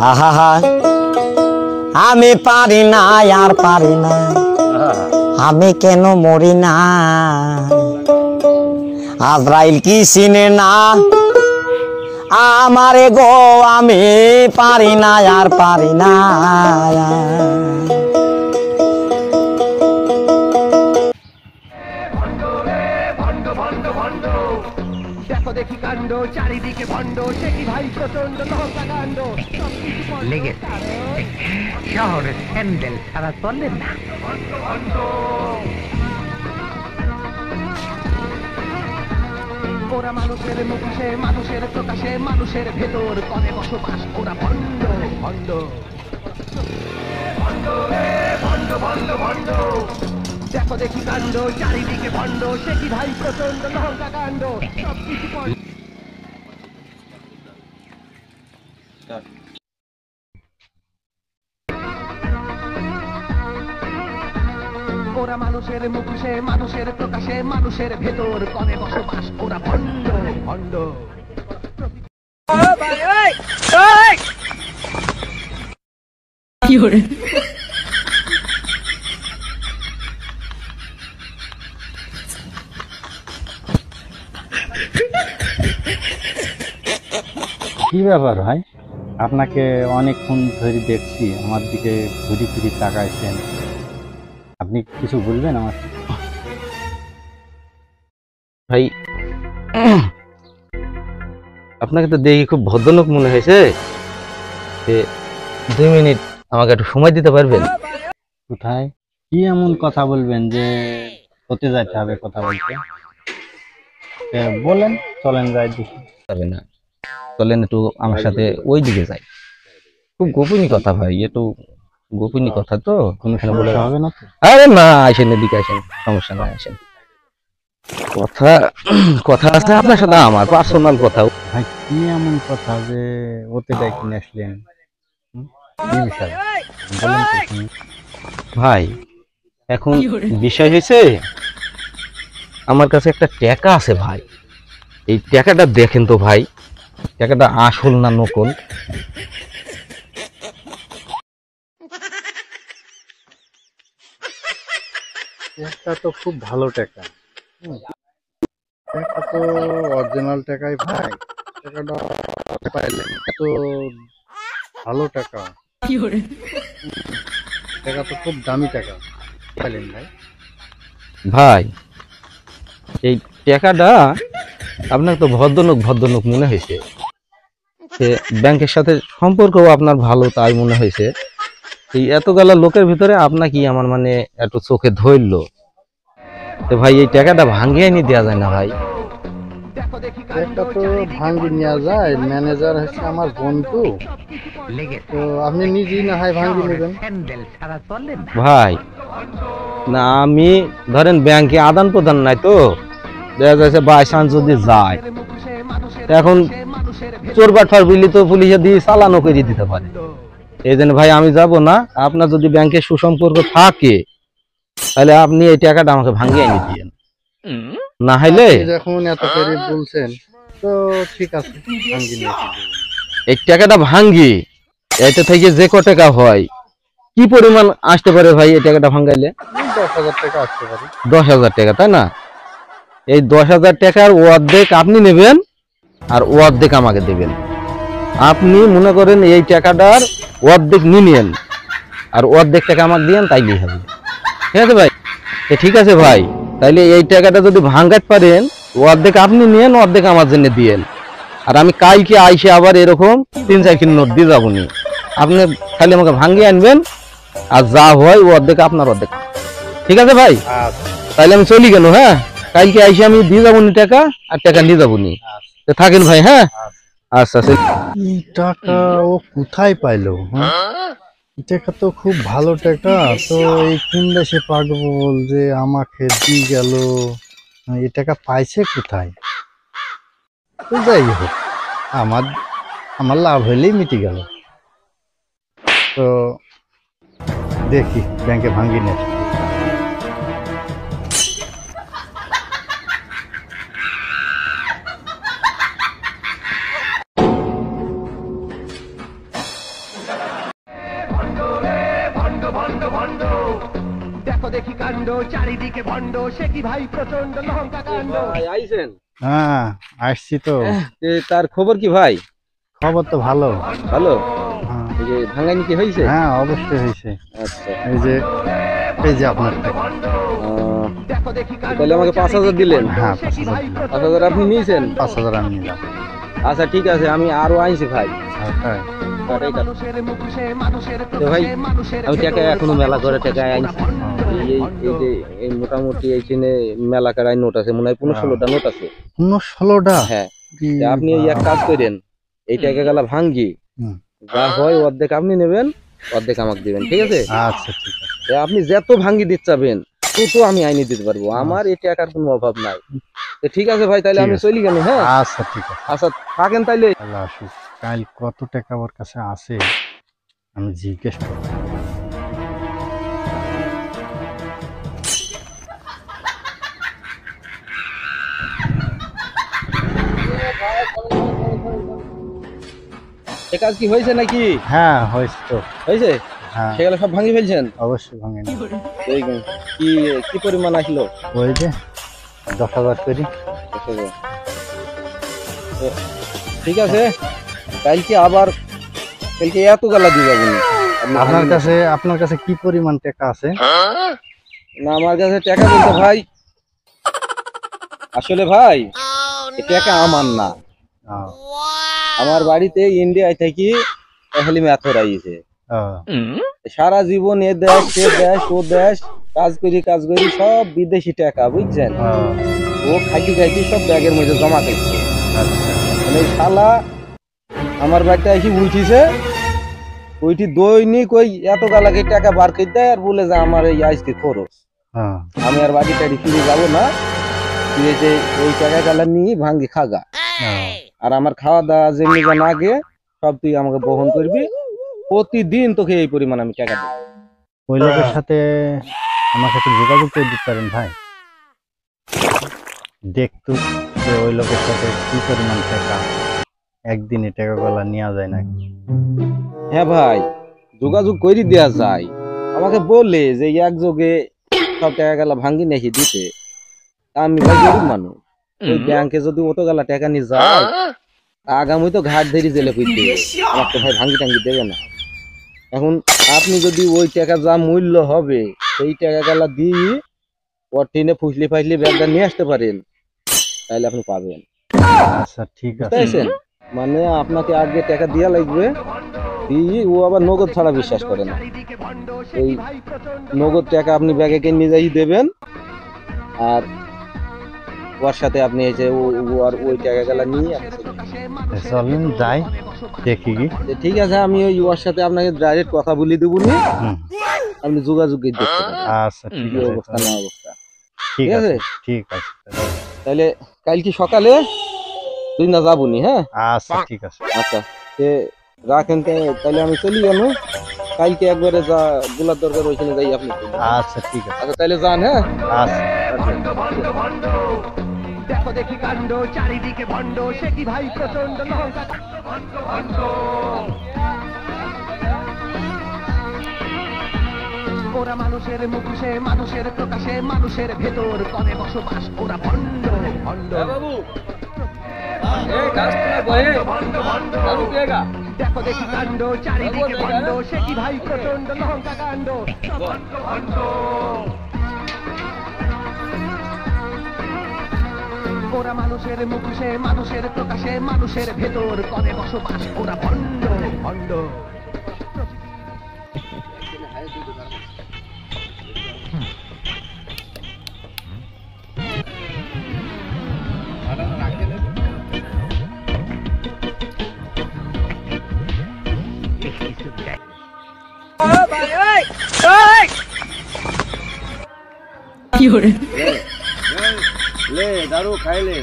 আহা হা আমি পারি না আর পারি না আমি কেন মরি না আজরাইল কি চিনে না আমারে গো আমি পারি না আর পারি না দেখো দেখি কাণ্ড চারিদিকে ভণ্ড সে কি ভাই প্রচন্ড লঙ্কা কাণ্ড লেগেছে শহরে স্যান্ডেল ছাড়া চলে না ওরা মানুষের মুখে মানুষের প্রকাশে মানুষের ভেতর করে বসবাস ওরা ভণ্ড ভণ্ড ভণ্ড ভণ্ড ভণ্ড ভণ্ড দেখো দেখি কাণ্ড চারিদিকে ভণ্ড সে কি ভাই প্রচন্ড লঙ্কা কাণ্ড সবকিছু ওরা মানুষের মুখে মানুষের প্রকাশে মানুষের ভেতর করে বসবাস ওরা ভণ্ড ভণ্ড কি ব্যাপার ভাই, আপনাকে অনেকক্ষণ ধরে দেখছি, আমার দিকে ঘুরি ফিরি তাকাইছেন, আপনি কিছু বলবেন আমার? ভাই আপনাকে তো দেখি খুব ভদ্রলোক মনে হয়েছে, 2 মিনিট আমাকে একটু সময় দিতে পারবেন? কোথায় কি এমন কথা বলবেন যে হতে যাইতে হবে কথা বলতে? বলেন, চলেন যাই দেখি। পারবে না, চলেন একটু আমার সাথে ওই দিকে যাই। খুব গোপনীয় কথা ভাই, একটু গোপনীয় কথা তো। কোনো সমস্যা হবে না তো? আরে না, আসেন এদিকে আসেন, সমস্যা নাই, আসেন। কথা কথা আছে আপনার সাথে, আমার পার্সোনাল কথা। ভাই কি এমন কথা যে ওতে ডাকি নিয়ে আসলেন? কি বিষয় বলেন তো শুনি। ভাই এখন বিষয় হয়েছে, আমার কাছে একটা টাকা আছে ভাই, এই টাকাটা দেখেন তো ভাই, টাকাটা আসল না নকল? টাকা তো খুব ভালো টাকা, টাকা তো অরিজিনাল টাকাই ভাই, টাকাটা পাইলেন তো ভালো টাকা, টাকা তো খুব দামি টাকা পাইলেন ভাই। ভাই এই টাকাটা আপনার তো ভদ্রলোক ভদ্রলোক মনে হয়েছে, ব্যাংকের সাথে সম্পর্কও আপনার ভালো তাই মনে হয়েছে। এই এতগুলা লোকের ভিতরে আপনাকে আমার মানে একটু চোখে ধরলো, তো ভাই এই টাকাটা ভাঙিয়ে এনে দেওয়া যায় না ভাই? টাকা তো ভাঙ্গি নেওয়া যায়, ম্যানেজার হচ্ছে আমার বন্ধু, তো আপনি নিজেই না হয় ভাঙ্গি নেবেন। ভাই না, আমি ধরেন ব্যাংকে আদান প্রদান নাই তো, দেখা যাচ্ছে বাই চান্স যদি যায়, এখন চোর বাটফার বিলি তো পুলিশে দিয়ে চালানো করে দিতে পারে। এই জন্য ভাই আমি যাব না, আপনার যদি ব্যাংকে সুসম্পর্ক থাকে তাহলে আপনি এই টাকাটা আমাকে ভাঙিয়ে এনে দিয়েন, না হলে যখন এত করে বলছেন তো ঠিক আছে, ভাঙ্গি নিয়ে এই টাকাটা ভাঙ্গি, এটা থেকে যে ক টাকা হয় কি পরিমাণ আসতে পারে ভাই এই টাকাটা ভাঙ্গাইলে? 10,000 টাকা আসতে পারে। 10,000 টাকা, তাই না? এই 10,000 টাকার অর্ধেক আপনি নেবেন আর অর্ধেক আমাকে দেবেন। আপনি মনে করেন এই টাকাটার অর্ধেক নিয়েন আর অর্ধেক টাকা আমাকে দিয়েন, তাইলেই হবে। ঠিক আছে ভাই? ঠিক আছে ভাই, তাইলে এই টাকাটা যদি ভাঙ্গাতে পারেন, অর্ধেক আপনি নিয়েন, অর্ধেক আমার জন্য দিয়েন, আর আমি কালকে আইসে আবার এরকম 3-4 কিলো নোট দিয়ে যাবো নি, আপনি খালি আমাকে ভাঙ্গিয়ে আনবেন, আর যা হয় ও অর্ধেক আপনার, অর্ধেক। ঠিক আছে ভাই? তাইলে আমি চলি গেল। হ্যাঁ, কালকে আইসে আমি দিয়ে যাবো নি টাকা, আর টাকা নিয়ে যাবো নি। থাকেন ভাই। হ্যাঁ, আচ্ছা। এই টাকা ও কোথায় পাইলো? হ্যাঁ, টাকা তো খুব ভালো টাকা, তো এই কোন দেশে পাগল যে আমাকে দিয়ে গেল, এই টাকা পাইছে কোথায়? তো যাই হোক, আমার লাভ হইলেই মিটে গেল। তো দেখি ব্যাংকে ভাঙ্গি নেই। দেখি কাণ্ড চারিদিকে ভণ্ড সে কি ভাই প্রচন্ড লঙ্কা কাণ্ড। ভাই আইছেন? হ্যাঁ আসছি তো। তার খবর কি ভাই? খবর তো ভালো। ভালো? হ্যাঁ এই যে ভাঙ্গানি কি হয়েছে? হ্যাঁ অবশ্যই হয়েছে। আচ্ছা, এই যে আপনার টাকা। তাহলে আমাকে 5,000 দিলেন? হ্যাঁ 5,000 দিলাম। 5,000 আপনি নিয়েছেন? 5,000 আমি নিলাম। আচ্ছা ঠিক আছে, আমি আরো আইছি ভাই। হ্যাঁ তো ভাই আমি টাকা এখনো মেলা করে টাকা আইছি। এই যে এই মোটামুটি এইখানে মেলা কারাই নোট আছে, মনে হয় 15-16টা নোট আছে। 15-16টা? হ্যাঁ, তা আপনি এই এক কাজ করেন, এই টাকা গেলা ভাঙ্গি যা হয় অর্ধেক আপনি নেবেন, অর্ধেক আমাকে দিবেন, ঠিক আছে? আচ্ছা ঠিক আছে। তা আপনি যত ভাঙ্গি দিতে চাবেন তত আমি আইনি দিতে পারবো, আমার এই টাকার কোনো অভাব নাই। তো ঠিক আছে ভাই, তাহলে আমি চলি গেল। হ্যাঁ আচ্ছা ঠিক আছে। আচ্ছা থাকেন তাইলে। তাহলে আসুক, কাল কত টাকা ওর কাছে আছে আমি জিজ্ঞেস করবো। এ কাজ কি হয়েছে নাকি? হ্যাঁ হয়েছে তো। হয়েছে? হ্যাঁ সেগুলো সব ভাঙি ফেলছেন? অবশ্যই ভাঙে নি। এই কি কি পরিমাণ আসলো? ওই যে 10,000 করি। তো ঠিক আছে, কালকে আবার কালকে এত গালা দিয়ে যাবেন। আপনার কাছে কি পরিমাণ টাকা আছে? না আমার কাছে টাকা বলতে ভাই, আসলে ভাই এই টাকা আমার না। আমার বাড়িতে ইন্ডিয়ায় থেকে খালি মেথর আইছে। সারা জীবন এ দেশ সে দেশ ও দেশ কাজ করি সব বিদেশি টাকা, বুঝছেন? ও খাইতে সব ব্যাগের মধ্যে জমা করছে। মানে শালা আমার বাড়িতে এসে উঠিছে, ওইটি দৈনিক ওই এত গালাকে টাকা বার করে দেয় আর বলে যে আমার এই আজকে খরচ। আমি আর বাড়ি টাড়ি ফিরে যাবো না, ফিরে ওই টাকা গালা নিয়ে ভাঙ্গি খাগা। আর আমার খাওয়া দাওয়া যেমনি যা লাগে সব তুই আমাকে বহন করবি, প্রতিদিন তোকে এই পরিমাণ আমি টাকা দেবো। ওই লোকের সাথে আমার সাথে যোগাযোগ করে দিতে পারেন ভাই, দেখতো যে ওই লোকের সাথে কি পরিমাণ টাকা একদিনে টাকা গলা নেওয়া যায় নাকি। হ্যাঁ ভাই যোগাযোগ করে দেওয়া যায়, আমাকে বলে যে একযোগে সব টাকা গেলা ভাঙ্গি নাকি দিতে। আমি ভাই গরিব মানুষ, ওই ব্যাংকে যদি অত গেলা টাকা নিয়ে যায় আগামী তো ঘাট ধরে জেলে পুঁতে আমার তো ভাই ভাঙ্গি টাঙ্গি দেবে না। এখন আপনি যদি ওই টাকা যা মূল্য হবে সেই টাকা গেলা দিয়ে ওর ট্রেনে ফুসলি ফাইসলি ব্যাগটা নিয়ে আসতে পারেন, তাহলে আপনি পাবেন। আচ্ছা ঠিক আছে। বুঝতে মানে আপনাকে আগে টাকা দেওয়া লাগবে, দিয়ে ও আবার নগদ ছাড়া বিশ্বাস করে না। ওই নগদ টাকা আপনি ব্যাগে নিয়ে যাই দেবেন, আর ওর সাথে আপনি এই যে আর ওই টাকা গেলা নিয়ে চলেন যাই দেখি কি। ঠিক আছে, আমি ওই ওর সাথে আপনাকে ডাইরেক্ট কথা বলে দেবো নি, আপনি যোগাযোগ দেখতে পারেন। আচ্ছা ঠিক আছে, অবস্থা না অবস্থা। ঠিক আছে ঠিক আছে। তাহলে কালকে সকালে তুই না যাবো নি? হ্যাঁ আচ্ছা ঠিক আছে। আচ্ছা রাখেন, তাহলে আমি চলি গেল। কালকে একবারে যা গোলার দরকার ওইখানে যাই আপনি। আচ্ছা ঠিক আছে। আচ্ছা তাহলে যান। হ্যাঁ আচ্ছা দেখো দেখি কাণ্ড চারিদিকে ভণ্ড সে কি ভাই প্রচন্ড লঙ্কা কাণ্ড। ওরা মানুষের মুখোশে মানুষের প্রকাশে মানুষের ভেতর করে বসবাস, ওরা ভণ্ড ভণ্ড। দেখো দেখি কাণ্ড চারিদিকে ভণ্ড সে কি ভাই প্রচন্ড লঙ্কা কাণ্ড। ওরা মানুষের মুখোশে মানুষের প্রকাশে মানুষের ভেতর করে বসবাস, ওরা ভণ্ড ভণ্ড। ले दारू खाई ले।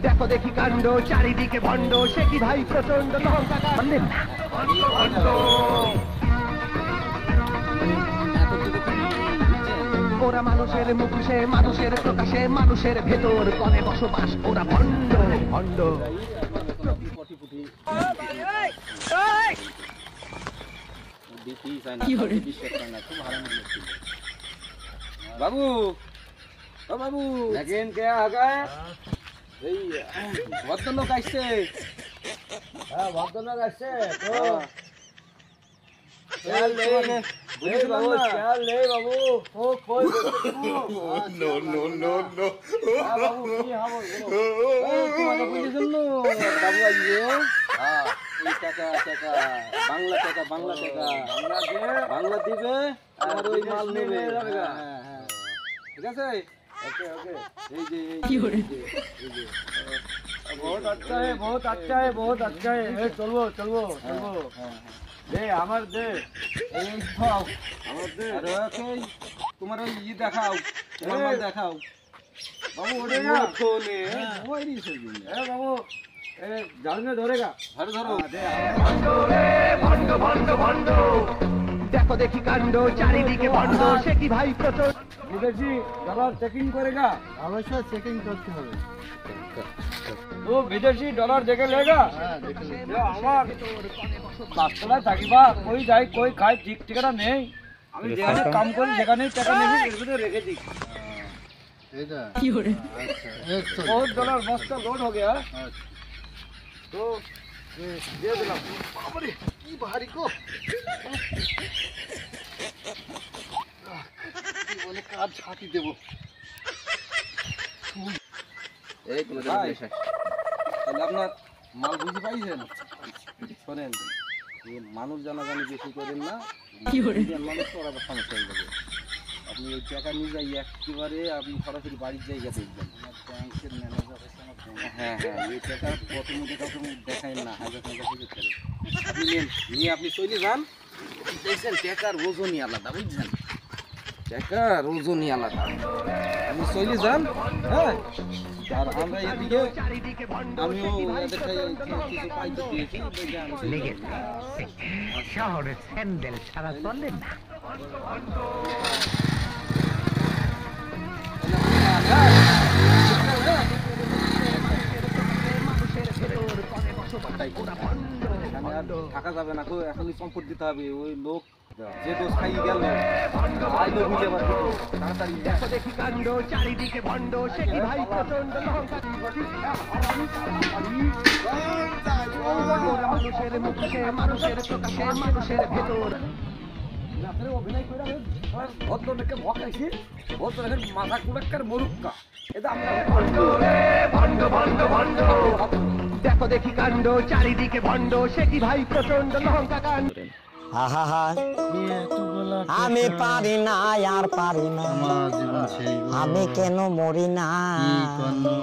দেখো দেখি কাণ্ড চারিদিকে ভণ্ড সে কি ভাই প্রচন্ড লঙ্কা কাণ্ড। ওরা মানুষের মুখোশে, মানুষের প্রকাশে, মানুষের ভেতর করে বসবাস, ওরা ভণ্ড ভণ্ড। বাবু, ও বাবু, দেখেন কে আগে এই ভদ্রলোক আসছে। হ্যাঁ, ভদ্রলোক আসছে তো খেয়াল নেই বাবু, খেয়াল নেই বাবু। ও কই নো নো নো নো বাবু, কি হবে তোমাকে বুঝেছেন না বাবু? আইয়ে হ্যাঁ, এই টাকা টাকা বাংলা টাকা, বাংলা টাকা, বাংলা দিবে আর ওই মাল নেবে। হ্যাঁ হ্যাঁ, ঠিক আছে। ओके ओके এই যে এই যে बहुत अच्छा है, बहुत अच्छा है, बहुत अच्छा है। ए চলবো চলবো চলবো। দে আমার দে, এই খাও আমার দে। আরে ওকে তোমার ওই ই দেখাও, তোমার মাল দেখাও বাবু। ওরে না কোনে ওই দিছে দিন। এ বাবু, এ জালনে ধরেগা, ধরে ধরো। ভণ্ড রে ভণ্ড ভণ্ড ভণ্ড, দেখো দেখি কাণ্ড চারিদিকে ভণ্ড, সে কি ভাই প্রচন্ড। বিদেশি ডলার চেকিং করেগা? অবশ্যই চেকিং করতে হবে। তো বিদেশি ডলার দেখে লেগা? আমার বাস্তলায় থাকিবা, কই যাই কই খাই ঠিক ঠিকানা নেই। আমি যেখানে কাম করি সেখানেই টাকা নেই, এর ভিতরে রেখে দিই। এটা কি করে আচ্ছা, बहुत डॉलर मस्त लोड हो गया। तो दे दिला। বাবারে কি ভারী গো, কি বলে কার ছাতি দেব। এই কোন ভাই, তাহলে আপনার মাল বুঝি পাইছেন? শোনেন, এই মানুষ জানাজানি বেশি করেন না, কি করে মানুষ তো আবার সমস্যা হয়ে যাবে। আপনি এই টাকা নিয়ে যাই একেবারে আপনি সরাসরি বাড়ির জায়গা দেখবেন। আমার ব্যাংকের ম্যানেজার হচ্ছে আমার ব্যাংক। হ্যাঁ হ্যাঁ, এই টাকা প্রথমে কাউকে দেখাই না, হাজার টাকা থেকে করে আপনি নেন, নিয়ে আপনি চলে যান। দেখছেন টাকার ওজনই আলাদা, বুঝছেন? টাকার ওজনই আলাদা। আপনি চলে যান। হ্যাঁ, আর আমরা এদিকে আমিও এদের কাছে কিছু পাইতে দিয়েছি। লেগেছে শহরে স্যান্ডেল ছাড়া চলে না। এখানে আর থাকা যাবে না, এখনই সম্পদ দিতে হবে। ওই লোক যে দোষ খাই গেল, আইলো বুঝে আবার তাড়াতাড়ি। দেখো দেখি কাণ্ড চারিদিকে ভণ্ড, সে কি ভাই প্রচন্ড মানুষের মুখে, মানুষের প্রকাশে, মানুষের ভেতর। আপনারা অভিনয় করে ভদ্রলোককে ভকাইছি, ভদ্রলোকের মাথা কুড়াক্কার মরুক্কা। এটা আমরা ভণ্ড রে ভণ্ড ভণ্ড ভণ্ড, দেখো দেখি কাণ্ড চারিদিকে ভণ্ড, সে কি ভাই প্রচন্ড লঙ্কা কাণ্ড। আহা আমি পারি না আর পারি না, আমার জীবন সেই গো, আমি কেন মরি না? কি করনো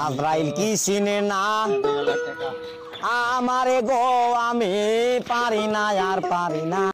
আব্রাইল কি চিনে না আমারে গো, আমি পারি না আর পারি না।